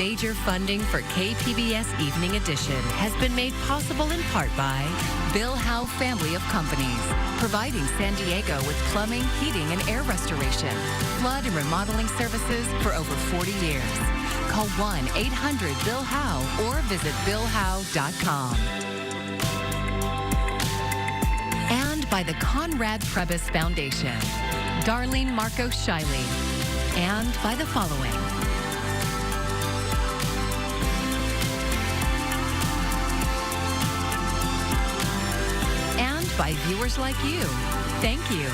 Major funding for KPBS Evening Edition has been made possible in part by Bill Howe Family of Companies, providing San Diego with plumbing, heating, and air restoration, flood and remodeling services for over 40 years. Call 1-800-BILL-HOWE or visit billhowe.com. And by the Conrad Trebas Foundation, Darlene Marco Shiley, and by the following. And by viewers like you. Thank you.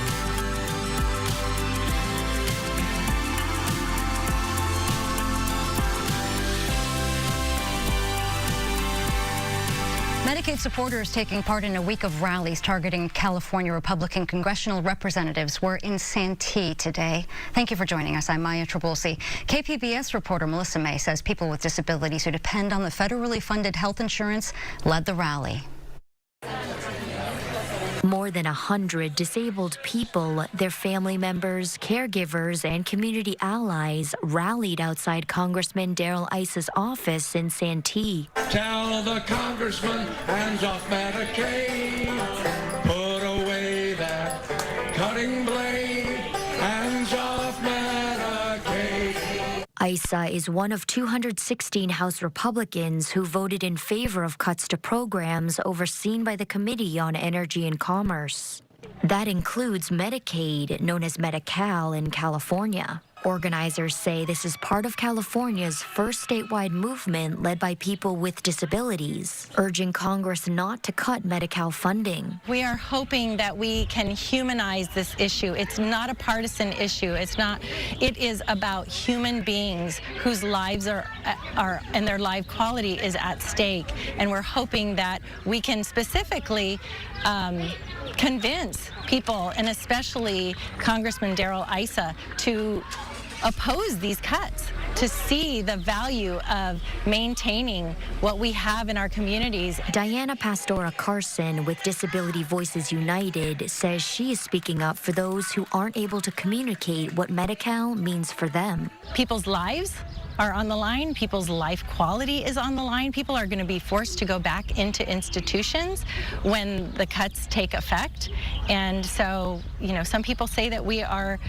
Medicaid supporters taking part in a week of rallies targeting California Republican congressional representatives were in Santee today. Thank you for joining us. I'm Maya Trabulsi. KPBS reporter Melissa May says people with disabilities who depend on the federally funded health insurance led the rally. More than 100 disabled people, their family members, caregivers, and community allies rallied outside Congressman Darrell Issa's office in Santee. Tell the congressman, hands off Medicaid. Put away that cutting blade. Hands off Medicaid. Issa is one of 216 House Republicans who voted in favor of cuts to programs overseen by the Committee on Energy and Commerce. That includes Medicaid, known as Medi-Cal in California. Organizers say this is part of California's first statewide movement led by people with disabilities, urging Congress not to cut Medi-Cal funding. We are hoping that we can humanize this issue. It's not a partisan issue. It is about human beings whose lives are and their life quality is at stake. And we're hoping that we can specifically convince people, and especially Congressman Darrell Issa, to oppose these cuts, to see the value of maintaining what we have in our communities. Diana Pastora Carson with Disability Voices United says she is speaking up for those who aren't able to communicate what Medi-Cal means for them. People's lives are on the line. People's life quality is on the line. People are going to be forced to go back into institutions when the cuts take effect. And so, some people say that we are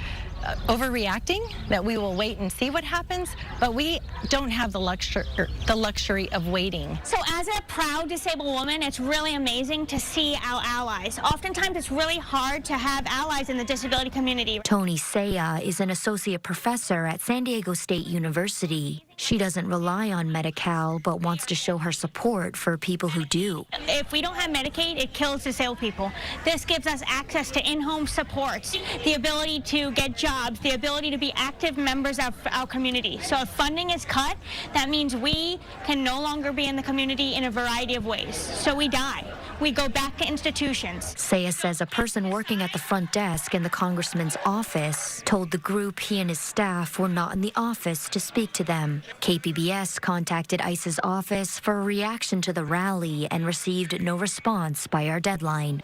overreacting, that we will wait and see what happens, but we don't have the luxury of waiting. So as a proud disabled woman, it's really amazing to see our allies. Oftentimes it's really hard to have allies in the disability community. Tony Saya is an associate professor at San Diego State University. She doesn't rely on Medi-Cal, but wants to show her support for people who do. If we don't have Medicaid, it kills disabled people. This gives us access to in-home supports, the ability to get jobs, the ability to be active members of our community. So if funding is cut, that means we can no longer be in the community in a variety of ways. So we die. We go back to institutions. Saya says a person working at the front desk in the congressman's office told the group he and his staff were not in the office to speak to them. KPBS contacted ICE's office for a reaction to the rally and received no response by our deadline.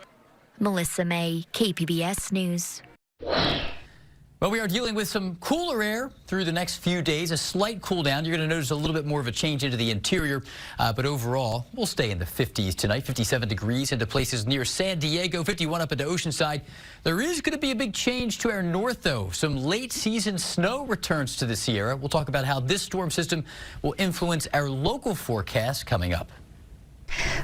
Melissa May, KPBS News. Well, we are dealing with some cooler air through the next few days, a slight cool down. You're going to notice a little bit more of a change into the interior, but overall, we'll stay in the 50s tonight, 57 degrees into places near San Diego, 51 up into Oceanside. There is going to be a big change to our north, though. Some late season snow returns to the Sierra. We'll talk about how this storm system will influence our local forecast coming up.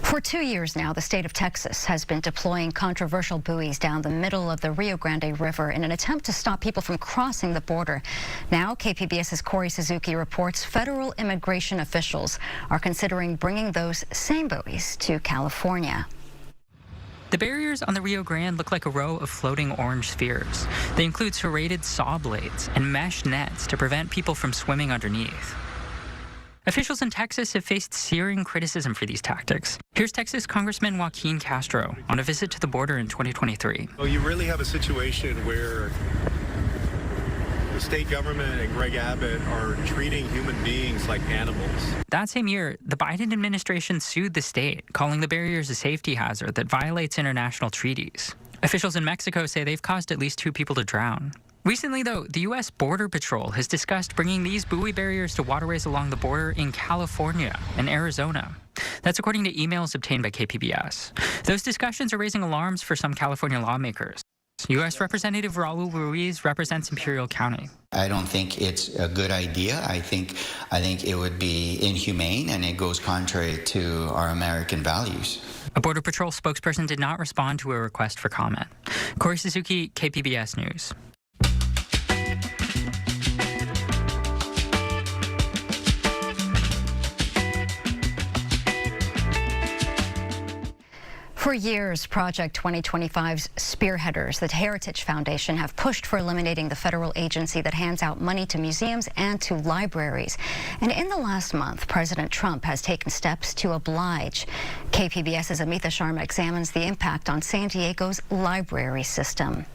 For 2 years now, the state of Texas has been deploying controversial buoys down the middle of the Rio Grande River in an attempt to stop people from crossing the border. Now, KPBS's Corey Suzuki reports federal immigration officials are considering bringing those same buoys to California. The barriers on the Rio Grande look like a row of floating orange spheres. They include serrated saw blades and mesh nets to prevent people from swimming underneath. Officials in Texas have faced searing criticism for these tactics. Here's Texas Congressman Joaquin Castro on a visit to the border in 2023. Well, you really have a situation where the state government and Greg Abbott are treating human beings like animals. That same year, the Biden administration sued the state, calling the barriers a safety hazard that violates international treaties. Officials in Mexico say they've caused at least 2 people to drown. Recently, though, the U.S. Border Patrol has discussed bringing these buoy barriers to waterways along the border in California and Arizona. That's according to emails obtained by KPBS. Those discussions are raising alarms for some California lawmakers. U.S. Representative Raul Ruiz represents Imperial County. I don't think it's a good idea. I think it would be inhumane, and it goes contrary to our American values. A Border Patrol spokesperson did not respond to a request for comment. Corey Suzuki, KPBS News. For years, Project 2025's spearheaders, the Heritage Foundation, have pushed for eliminating the federal agency that hands out money to museums and to libraries. And in the last month, President Trump has taken steps to oblige. KPBS's Amita Sharma examines the impact on San Diego's library system.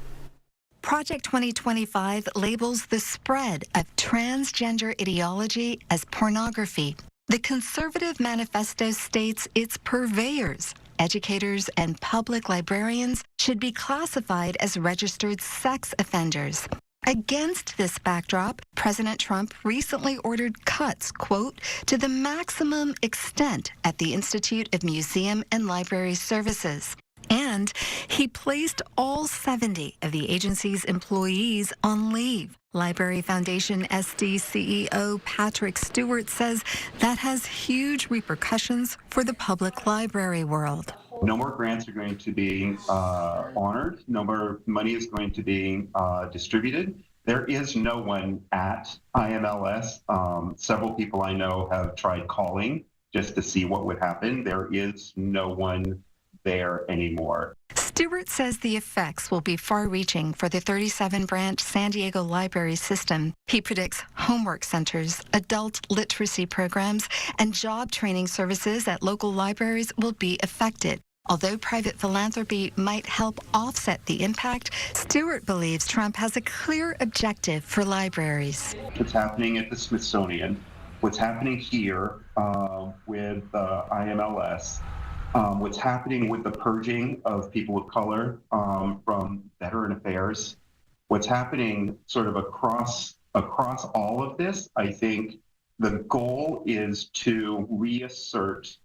Project 2025 labels the spread of transgender ideology as pornography. The conservative manifesto states its purveyors, educators, and public librarians, should be classified as registered sex offenders. Against this backdrop, President Trump recently ordered cuts, quote, to the maximum extent at the Institute of Museum and Library Services. And he placed all 70 of the agency's employees on leave. Library Foundation SD CEO Patrick Stewart says that has huge repercussions for the public library world. No more grants are going to be honored. No more money is going to be distributed. There is no one at IMLS. Several people I know have tried calling just to see what would happen. There is no one there anymore. Stewart says the effects will be far-reaching for the 37-branch San Diego library system. He predicts homework centers, adult literacy programs, and job training services at local libraries will be affected. Although private philanthropy might help offset the impact, Stewart believes Trump has a clear objective for libraries. What's happening at the Smithsonian, what's happening here with IMLS, what's happening with the purging of people of color from Veteran Affairs, what's happening sort of across all of this. I think the goal is to reassert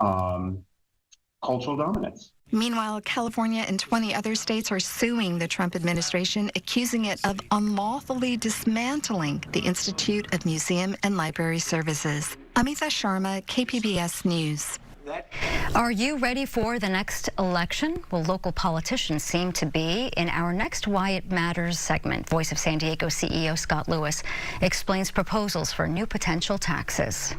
cultural dominance. Meanwhile, California and 20 other states are suing the Trump administration, accusing it of unlawfully dismantling the Institute of Museum and Library Services. Amita Sharma, KPBS News. Are you ready for the next election? Well, local politicians seem to be. In our next Why It Matters segment, Voice of San Diego CEO Scott Lewis explains proposals for new potential taxes.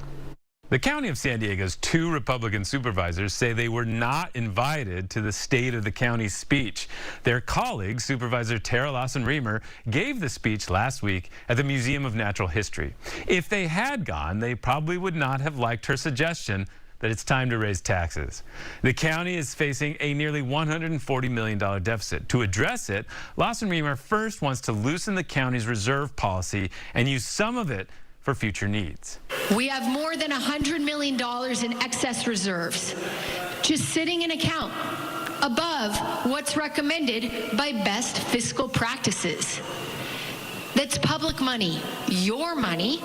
The County of San Diego's 2 Republican supervisors say they were not invited to the State of the County speech. Their colleague, Supervisor Tara Lawson-Remer, gave the speech last week at the Museum of Natural History. If they had gone, they probably would not have liked her suggestion that it's time to raise taxes. The county is facing a nearly $140 million deficit. To address it, Lawson-Remer first wants to loosen the county's reserve policy and use some of it for future needs. We have more than $100 million in excess reserves, just sitting in account, above what's recommended by best fiscal practices. That's public money, your money,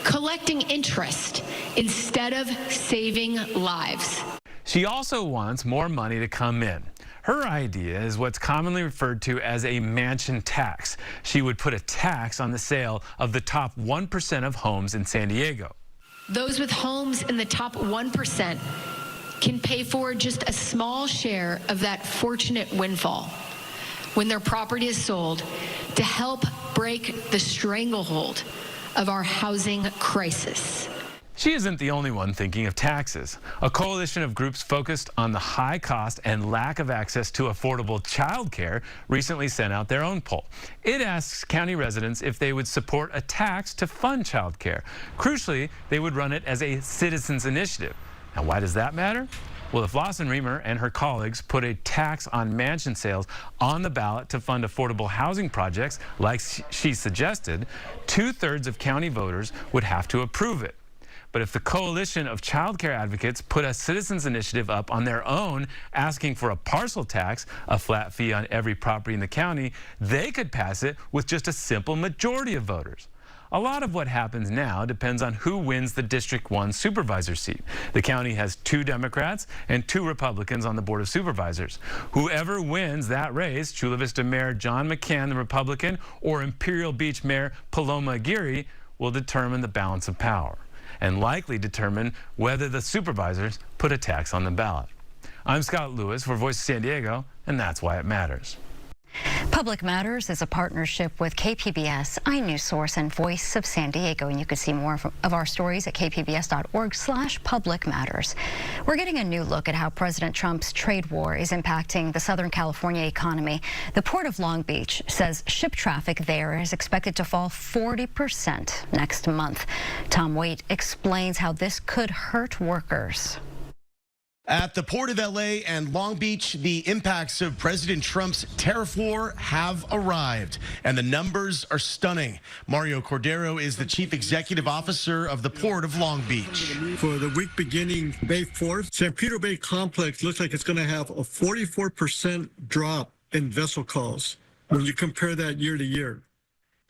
collecting interest instead of saving lives. She also wants more money to come in. Her idea is what's commonly referred to as a mansion tax. She would put a tax on the sale of the top 1% of homes in San Diego. Those with homes in the top 1% can pay for just a small share of that fortunate windfall when their property is sold to help break the stranglehold of our housing crisis. She isn't the only one thinking of taxes. A coalition of groups focused on the high cost and lack of access to affordable childcare recently sent out their own poll. It asks county residents if they would support a tax to fund childcare. Crucially, they would run it as a citizens' initiative. Now, why does that matter? Well, if Lawson-Remer and her colleagues put a tax on mansion sales on the ballot to fund affordable housing projects like she suggested, 2/3 of county voters would have to approve it. But if the coalition of childcare advocates put a citizens initiative up on their own, asking for a parcel tax, a flat fee on every property in the county, they could pass it with just a simple majority of voters. A lot of what happens now depends on who wins the District 1 supervisor seat. The county has 2 Democrats and 2 Republicans on the Board of Supervisors. Whoever wins that race, Chula Vista Mayor John McCann, the Republican, or Imperial Beach Mayor Paloma Aguirre, will determine the balance of power and likely determine whether the supervisors put a tax on the ballot. I'm Scott Lewis for Voice of San Diego, and that's why it matters. Public Matters is a partnership with KPBS, iNewsSource, and Voice of San Diego. And you can see more of our stories at kpbs.org/Public Matters. We're getting a new look at how President Trump's trade war is impacting the Southern California economy. The Port of Long Beach says ship traffic there is expected to fall 40% next month. Tom Waite explains how this could hurt workers. At the Port of LA and Long Beach, the impacts of President Trump's tariff war have arrived, and the numbers are stunning. Mario Cordero is the chief executive officer of the Port of Long Beach. For the week beginning May 4th, San Pedro Bay Complex looks like it's going to have a 44% drop in vessel calls when you compare that year to year.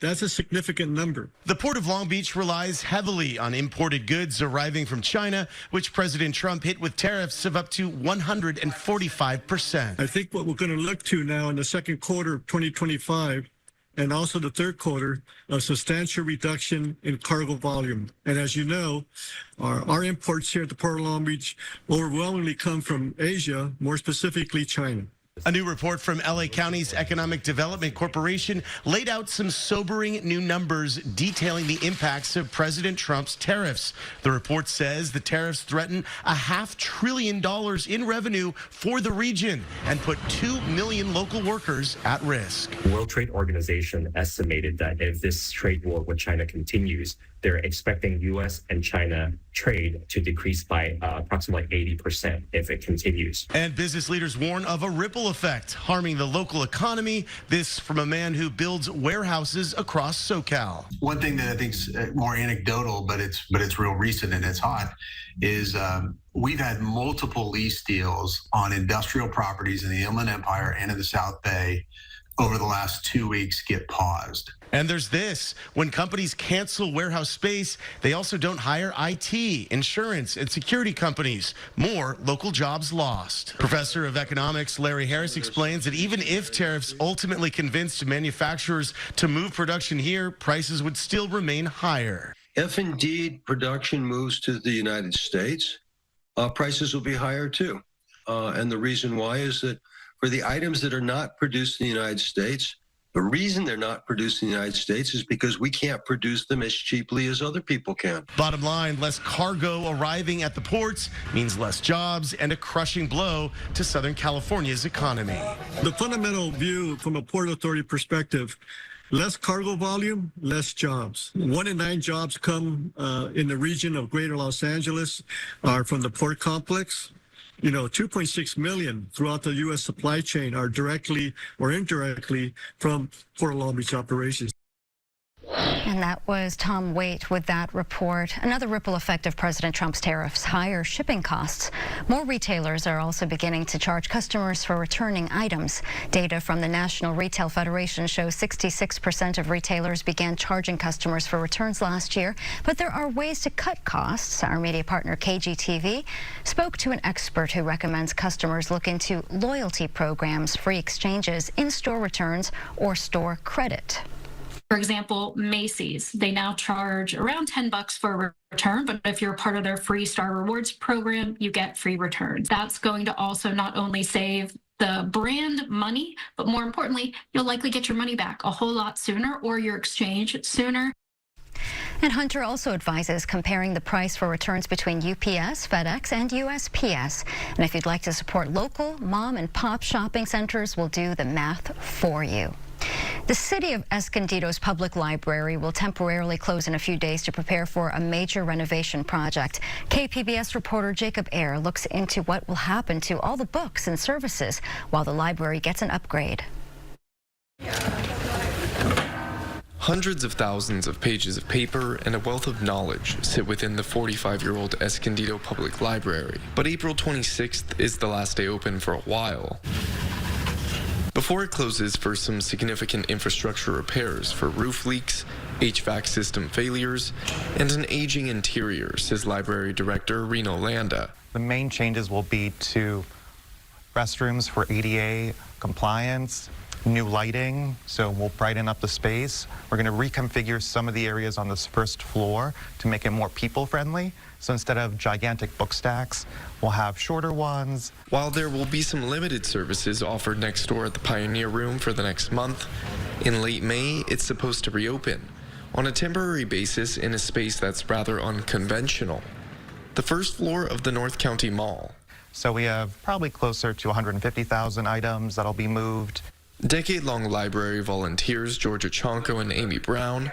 That's a significant number. The Port of Long Beach relies heavily on imported goods arriving from China, which President Trump hit with tariffs of up to 145%. I think what we're going to look to now in the second quarter of 2025 and also the third quarter, a substantial reduction in cargo volume. And as you know, our imports here at the Port of Long Beach overwhelmingly come from Asia, more specifically China. A new report from LA County's Economic Development Corporation laid out some sobering new numbers detailing the impacts of President Trump's tariffs. The report says the tariffs threaten $500 billion in revenue for the region and put 2 million local workers at risk. World Trade Organization estimated that if this trade war with China continues, they're expecting U.S. and China trade to decrease by approximately 80% if it continues. And business leaders warn of a ripple effect harming the local economy. This from a man who builds warehouses across SoCal. One thing that I think is more anecdotal, but it's real recent and it's hot, is we've had multiple lease deals on industrial properties in the Inland Empire and in the South Bay over the last 2 weeks get paused. And there's this. When companies cancel warehouse space, they also don't hire IT, insurance, and security companies. More local jobs lost. Professor of economics Larry Harris explains that even if tariffs ultimately convinced manufacturers to move production here, prices would still remain higher. If indeed production moves to the United States, prices will be higher too. And the reason why is that for the items that are not produced in the United States, the reason they're not produced in the United States is because we can't produce them as cheaply as other people can. Bottom line, less cargo arriving at the ports means less jobs and a crushing blow to Southern California's economy. The fundamental view from a Port Authority perspective, less cargo volume, less jobs. 1 in 9 jobs come in the region of Greater Los Angeles are from the port complex. 2.6 million throughout the U.S. supply chain are directly or indirectly from Port of Long Beach operations. And that was Tom Waite with that report. Another ripple effect of President Trump's tariffs, higher shipping costs. More retailers are also beginning to charge customers for returning items. Data from the National Retail Federation shows 66% of retailers began charging customers for returns last year. But there are ways to cut costs. Our media partner KGTV spoke to an expert who recommends customers look into loyalty programs, free exchanges, in-store returns, or store credit. For example, Macy's, they now charge around $10 for a return, but if you're a part of their free Star Rewards program, you get free returns. That's going to also not only save the brand money, but more importantly, you'll likely get your money back a whole lot sooner or your exchange sooner. And Hunter also advises comparing the price for returns between UPS, FedEx, and USPS. And if you'd like to support local mom and pop shopping centers, we'll do the math for you. The city of Escanido's Public Library will temporarily close in a few days to prepare for a major renovation project. KPBS reporter Jacob Ayer looks into what will happen to all the books and services while the library gets an upgrade. Hundreds of thousands of pages of paper and a wealth of knowledge sit within the 45-year-old Escanido Public Library. But April 26th is the last day open for a while, before it closes for some significant infrastructure repairs for roof leaks, HVAC system failures, and an aging interior, says Library Director Reno Landa. The main changes will be to restrooms for ADA compliance, new lighting, so we'll brighten up the space. We're going to reconfigure some of the areas on this first floor to make it more people-friendly. So instead of gigantic book stacks, we'll have shorter ones. While there will be some limited services offered next door at the Pioneer Room for the next month, in late May, it's supposed to reopen on a temporary basis in a space that's rather unconventional. The first floor of the North County Mall. So we have probably closer to 150,000 items that'll be moved. Decade-long library volunteers Georgia Chonko and Amy Brown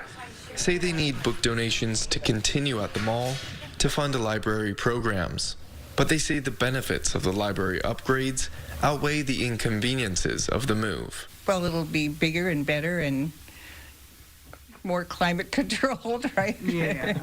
say they need book donations to continue at the mall to fund library programs. But they say the benefits of the library upgrades outweigh the inconveniences of the move. Well, it'll be bigger and better and more climate controlled, right? Yeah.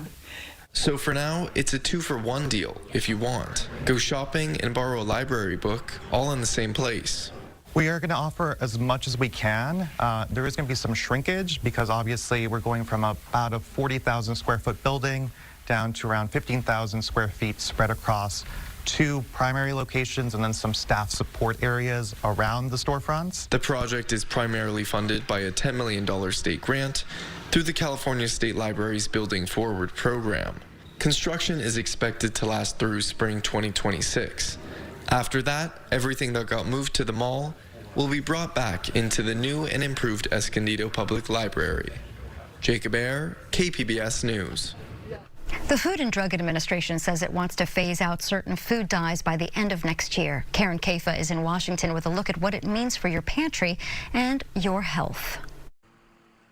So for now, it's a 2-for-1 deal if you want. Go shopping and borrow a library book all in the same place. We are going to offer as much as we can. There is going to be some shrinkage because obviously we're going from about a 40,000 square foot building down to around 15,000 square feet spread across 2 primary locations and then some staff support areas around the storefronts. The project is primarily funded by a $10 million state grant through the California State Library's Building Forward program. Construction is expected to last through spring 2026. After that, everything that got moved to the mall will be brought back into the new and improved Escanido Public Library. Jacob Ayer, KPBS News. The Food and Drug Administration says it wants to phase out certain food dyes by the end of next year. Karen Kafa is in Washington with a look at what it means for your pantry and your health.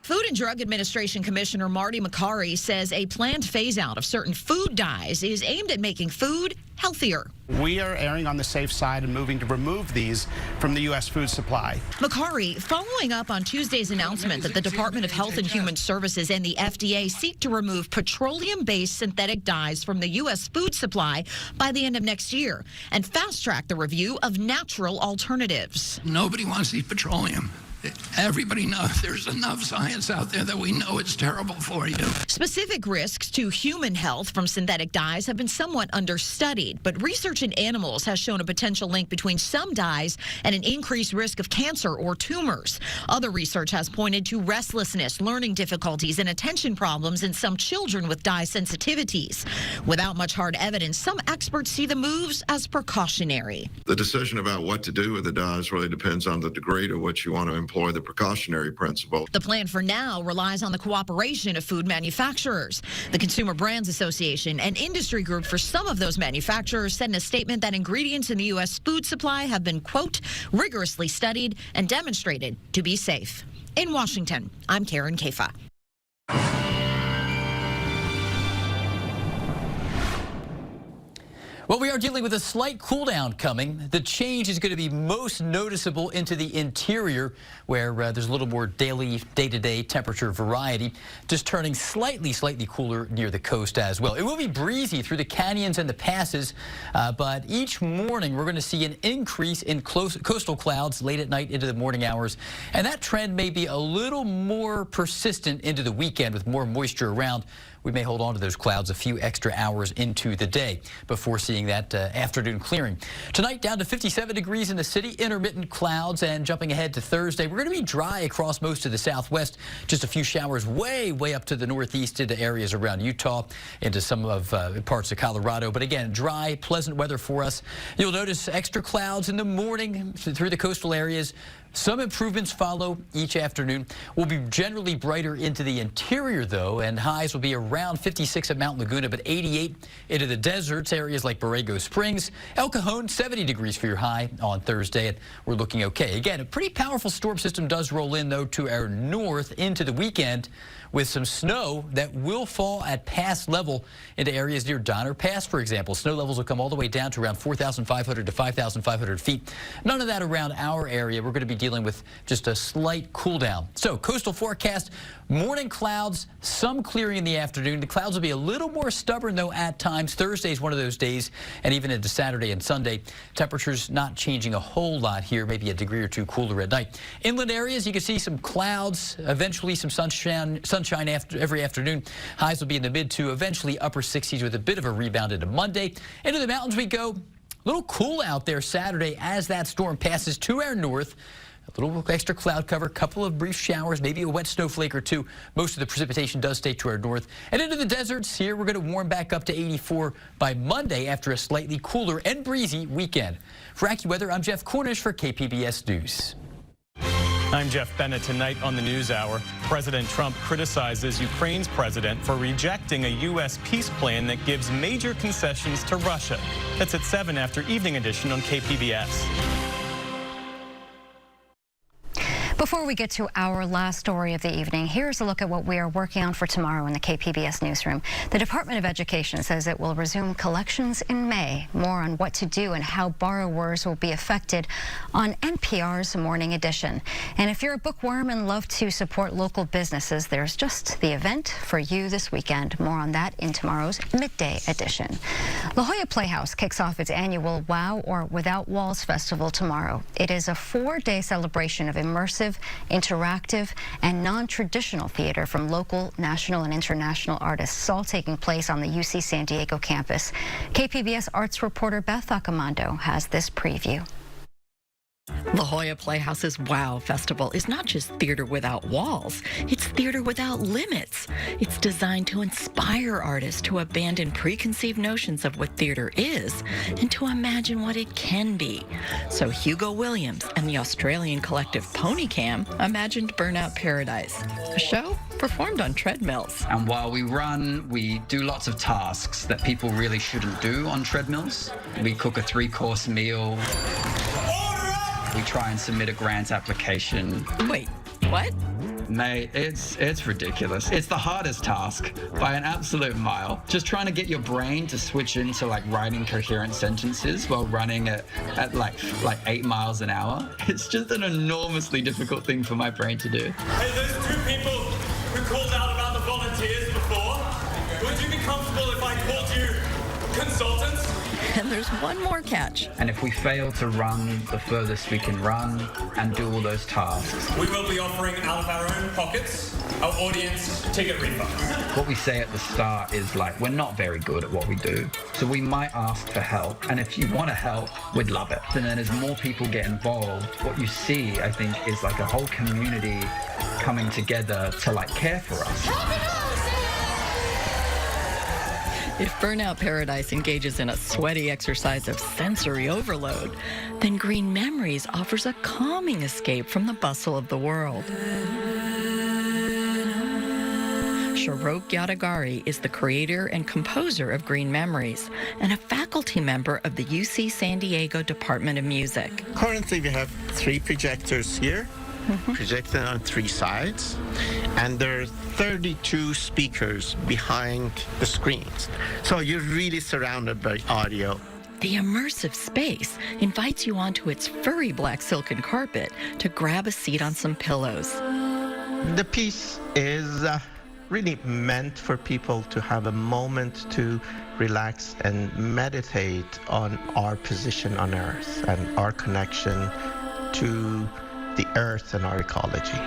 Food and Drug Administration Commissioner Marty McCary says a planned phase-out of certain food dyes is aimed at making food healthier. We are erring on the safe side and moving to remove these from the U.S. food supply. McCary, following up on Tuesday's announcement that the Department of Health and Human Services and the FDA seek to remove petroleum-based synthetic dyes from the U.S. food supply by the end of next year and fast-track the review of natural alternatives. Nobody wants to eat petroleum. Everybody knows there's enough science out there that we know it's terrible for you. Specific risks to human health from synthetic dyes have been somewhat understudied, but research in animals has shown a potential link between some dyes and an increased risk of cancer or tumors. Other research has pointed to restlessness, learning difficulties, and attention problems in some children with dye sensitivities. Without much hard evidence, some experts see the moves as precautionary. The decision about what to do with the dyes really depends on the degree to which you want to employ the precautionary principle. The plan for now relies on the cooperation of food manufacturers. The Consumer Brands Association, an industry group for some of those manufacturers, said in a statement that ingredients in the U.S. food supply have been, quote, rigorously studied and demonstrated to be safe. In Washington, I'm Karen Kafa. Well, we are dealing with a slight cool down coming. The change is going to be most noticeable into the interior, where there's a little more daily, day-to-day temperature variety, just turning slightly cooler near the coast as well. It will be breezy through the canyons and the passes, but each morning we're going to see an increase in coastal clouds late at night into the morning hours, and that trend may be a little more persistent into the weekend with more moisture around. We may hold on to those clouds a few extra hours into the day before seeing that afternoon clearing. Tonight down to 57 degrees in the city, intermittent clouds, and jumping ahead to Thursday, we're going to be dry across most of the southwest. Just a few showers way up to the northeast into areas around Utah, into some of parts of Colorado. But again, dry, pleasant weather for us. You'll notice extra clouds in the morning through the coastal areas. Some improvements follow each afternoon. Will be generally brighter into the interior, though, and highs will be around 56 at Mount Laguna, but 88 into the deserts, areas like Borrego Springs. El Cajon, 70 degrees for your high on Thursday, and we're looking okay. Again, a pretty powerful storm system does roll in, though, to our north into the weekend, with some snow that will fall at pass level into areas near Donner Pass, for example. Snow levels will come all the way down to around 4,500 to 5,500 feet. None of that around our area. We're going to be dealing dealing with just a slight cool down. So coastal forecast, morning clouds, some clearing in the afternoon. The clouds will be a little more stubborn, though, at times. Thursday is one of those days, and even into Saturday and Sunday. Temperatures not changing a whole lot here, maybe a degree or two cooler at night. Inland areas, you can see some clouds, eventually some sunshine every afternoon. Highs will be in the mid to eventually upper 60s with a bit of a rebound into Monday. Into the mountains we go. A little cool out there Saturday as that storm passes to our north. A little extra cloud cover, couple of brief showers, maybe a wet snowflake or two. Most of the precipitation does stay to our north. And into the deserts here, we're going to warm back up to 84 by Monday after a slightly cooler and breezy weekend. For AccuWeather, I'm Jeff Cornish for KPBS News. I'm Jeff Bennett. Tonight on the NewsHour, President Trump criticizes Ukraine's president for rejecting a U.S. peace plan that gives major concessions to Russia. That's at 7 after Evening Edition on KPBS. Before we get to our last story of the evening, here's a look at what we are working on for tomorrow in the KPBS newsroom. The Department of Education says it will resume collections in May. More on what to do and how borrowers will be affected on NPR's Morning Edition. And if you're a bookworm and love to support local businesses, there's just the event for you this weekend. More on that in tomorrow's Midday Edition. La Jolla Playhouse kicks off its annual WOW or Without Walls Festival tomorrow. It is a 4-day celebration of immersive, interactive, and non-traditional theater from local, national, and international artists, all taking place on the UC San Diego campus. KPBS arts reporter Beth Accomando has this preview. La Jolla Playhouse's WOW Festival is not just theater without walls, it's theater without limits. It's designed to inspire artists to abandon preconceived notions of what theater is and to imagine what it can be. So Hugo Williams and the Australian collective Ponycam imagined Burnout Paradise, a show performed on treadmills. And while we run, we do lots of tasks that people really shouldn't do on treadmills. We cook a 3-course meal. We try and submit a grant application. Wait, what? Mate, it's ridiculous. It's the hardest task by an absolute mile. Just trying to get your brain to switch into like writing coherent sentences while running at like 8 miles an hour. It's just an enormously difficult thing for my brain to do. Hey, those 2 people who called out about the volunteers before, would you be comfortable if I called you consultants? And there's one more catch. And if we fail to run the furthest we can run and do all those tasks, we will be offering out of our own pockets our audience ticket refunds. What we say at the start is like, we're not very good at what we do, so we might ask for help. And if you want to help, we'd love it. And then as more people get involved, what you see, I think, is like a whole community coming together to like care for us. If Burnout Paradise engages in a sweaty exercise of sensory overload, then Green Memories offers a calming escape from the bustle of the world. Sharok Yadagari is the creator and composer of Green Memories and a faculty member of the UC San Diego Department of Music. Currently, we have 3 projectors here. Projected on 3 sides, and there are 32 speakers behind the screens. So you're really surrounded by audio. The immersive space invites you onto its furry black silken carpet to grab a seat on some pillows. The piece is really meant for people to have a moment to relax and meditate on our position on Earth and our connection to the Earth and our ecology.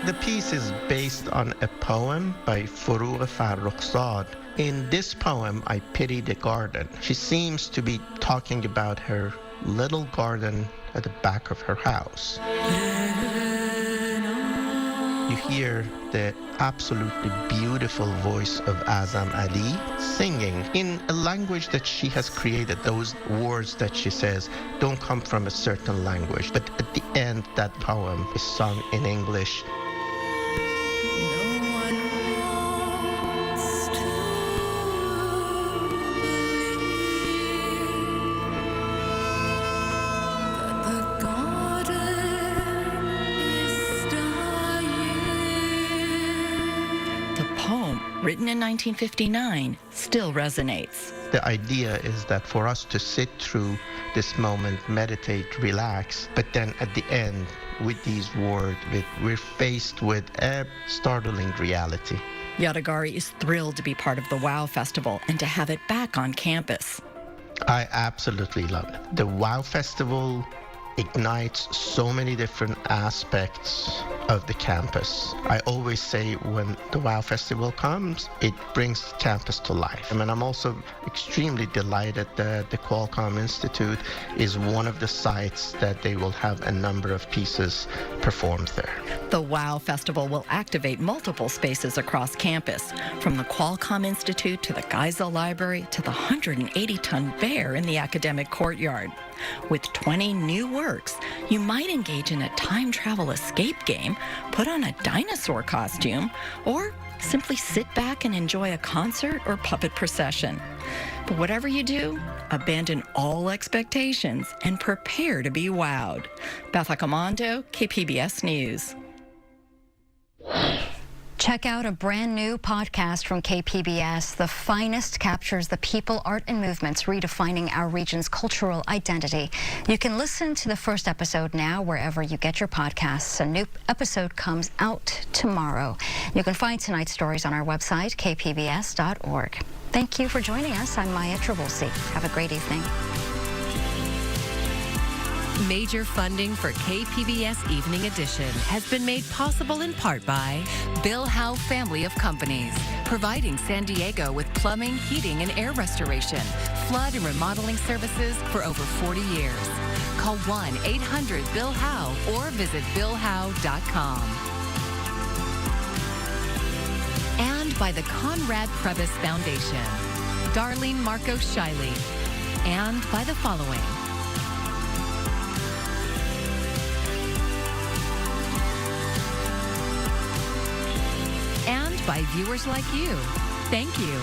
The piece is based on a poem by Forough Farrokhzad. In this poem, I pity the garden. She seems to be talking about her little garden at the back of her house. You hear the absolutely beautiful voice of Azam Ali singing in a language that she has created. Those words that she says don't come from a certain language, but at the end, that poem is sung in English. Written in 1959, still resonates. The idea is that for us to sit through this moment, meditate, relax, but then at the end, with these words, we're faced with a startling reality. Yadagari is thrilled to be part of the WOW Festival and to have it back on campus. I absolutely love it. The WOW Festival ignites so many different aspects of the campus. I always say when the WOW Festival comes, it brings campus to life. And I'm also extremely delighted that the Qualcomm Institute is one of the sites that they will have a number of pieces performed there. The WOW Festival will activate multiple spaces across campus, from the Qualcomm Institute to the Geisel Library to the 180-ton bear in the academic courtyard. With 20 new works, you might engage in a time travel escape game, put on a dinosaur costume, or simply sit back and enjoy a concert or puppet procession. But whatever you do, abandon all expectations and prepare to be wowed. Beth Accomando, KPBS News. Check out a brand new podcast from KPBS. The Finest captures the people, art, and movements redefining our region's cultural identity. You can listen to the first episode now wherever you get your podcasts. A new episode comes out tomorrow. You can find tonight's stories on our website, kpbs.org. Thank you for joining us. I'm Maya Trabulsi. Have a great evening. Major funding for KPBS Evening Edition has been made possible in part by Bill Howe Family of Companies, providing San Diego with plumbing, heating, and air restoration, flood and remodeling services for over 40 years. Call 1-800-BILL-HOWE or visit billhowe.com. And by the Conrad Prebys Foundation, Darlene Marcos Shiley, and by the following: and by viewers like you. Thank you.